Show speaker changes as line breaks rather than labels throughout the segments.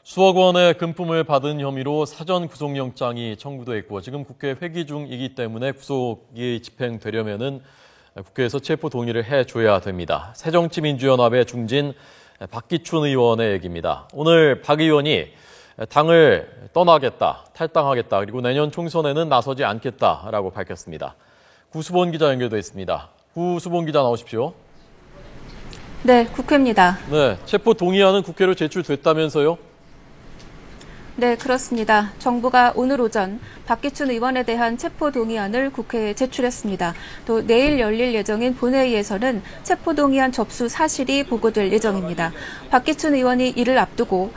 수억 원의 금품을 받은 혐의로 사전 구속영장이 청구돼 있고 지금 국회 회기 중이기 때문에 구속이 집행되려면은 국회에서 체포 동의를 해줘야 됩니다. 새정치민주연합의 중진 박기춘 의원의 얘기입니다. 오늘 박 의원이 당을 떠나겠다, 탈당하겠다, 그리고 내년 총선에는 나서지 않겠다라고 밝혔습니다. 구수본 기자 연결돼 있습니다. 구수본 기자 나오십시오.
네, 국회입니다.
네, 체포 동의안은 국회로 제출됐다면서요?
네, 그렇습니다. 정부가 오늘 오전 박기춘 의원에 대한 체포 동의안을 국회에 제출했습니다. 또 내일 열릴 예정인 본회의에서는 체포 동의안 접수 사실이 보고될 예정입니다. 박기춘 의원이 이를 앞두고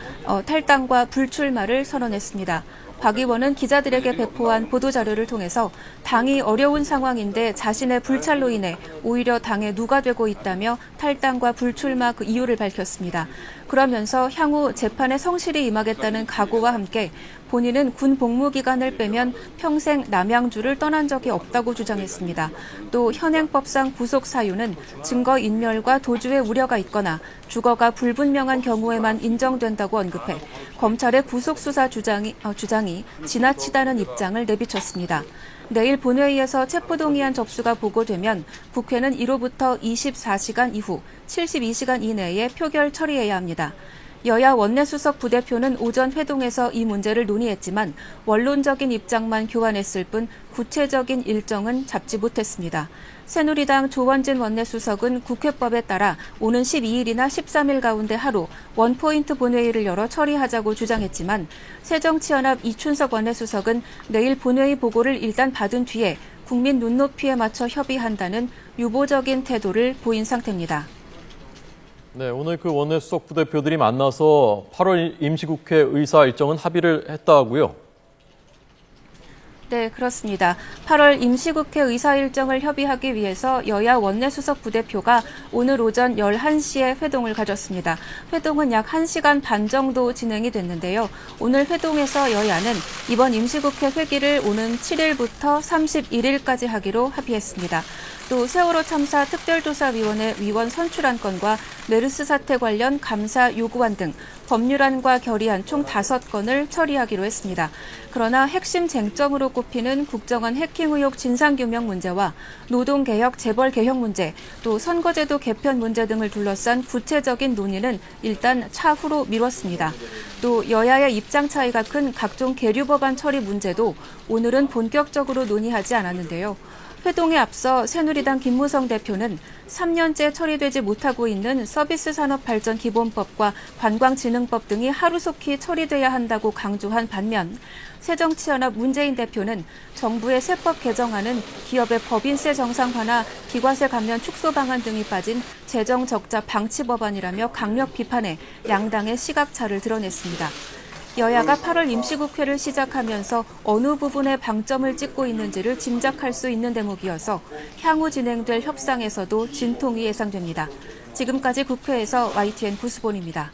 탈당과 불출마를 선언했습니다. 박 의원은 기자들에게 배포한 보도자료를 통해서 당이 어려운 상황인데 자신의 불찰로 인해 오히려 당에 누가 되고 있다며 탈당과 불출마 그 이유를 밝혔습니다. 그러면서 향후 재판에 성실히 임하겠다는 각오와 함께 본인은 군 복무 기간을 빼면 평생 남양주를 떠난 적이 없다고 주장했습니다. 또 현행법상 구속 사유는 증거인멸과 도주의 우려가 있거나 주거가 불분명한 경우에만 인정된다고 언급해 검찰의 구속수사 주장이 지나치다는 입장을 내비쳤습니다. 내일 본회의에서 체포동의안 접수가 보고되면 국회는 이로부터 24시간 이후 72시간 이내에 표결 처리해야 합니다. 여야 원내수석 부대표는 오전 회동에서 이 문제를 논의했지만 원론적인 입장만 교환했을 뿐 구체적인 일정은 잡지 못했습니다. 새누리당 조원진 원내수석은 국회법에 따라 오는 12일이나 13일 가운데 하루 원포인트 본회의를 열어 처리하자고 주장했지만 새정치연합 이춘석 원내수석은 내일 본회의 보고를 일단 받은 뒤에 국민 눈높이에 맞춰 협의한다는 유보적인 태도를 보인 상태입니다.
네, 오늘 그 원내수석 부대표들이 만나서 8월 임시국회 의사 일정은 합의를 했다고요?
네, 그렇습니다. 8월 임시국회 의사 일정을 협의하기 위해서 여야 원내수석 부대표가 오늘 오전 11시에 회동을 가졌습니다. 회동은 약 1시간 반 정도 진행이 됐는데요. 오늘 회동에서 여야는 이번 임시국회 회기를 오는 7일부터 31일까지 하기로 합의했습니다. 또 세월호 참사 특별조사위원회 위원 선출안 건과 메르스 사태 관련 감사 요구안 등 법률안과 결의안 총 5건을 처리하기로 했습니다. 그러나 핵심 쟁점으로 꼽히는 국정원 해킹 의혹 진상규명 문제와 노동개혁 재벌 개혁 문제, 또 선거제도 개편 문제 등을 둘러싼 구체적인 논의는 일단 차후로 미뤘습니다. 또 여야의 입장 차이가 큰 각종 계류 법안 처리 문제도 오늘은 본격적으로 논의하지 않았는데요. 회동에 앞서 새누리당 김무성 대표는 3년째 처리되지 못하고 있는 서비스산업발전기본법과 관광진흥법 등이 하루속히 처리돼야 한다고 강조한 반면 새정치연합 문재인 대표는 정부의 세법 개정안은 기업의 법인세 정상화나 기관세 감면 축소 방안 등이 빠진 재정 적자 방치 법안이라며 강력 비판해 양당의 시각차를 드러냈습니다. 여야가 8월 임시국회를 시작하면서 어느 부분에 방점을 찍고 있는지를 짐작할 수 있는 대목이어서 향후 진행될 협상에서도 진통이 예상됩니다. 지금까지 국회에서 YTN 구수본입니다.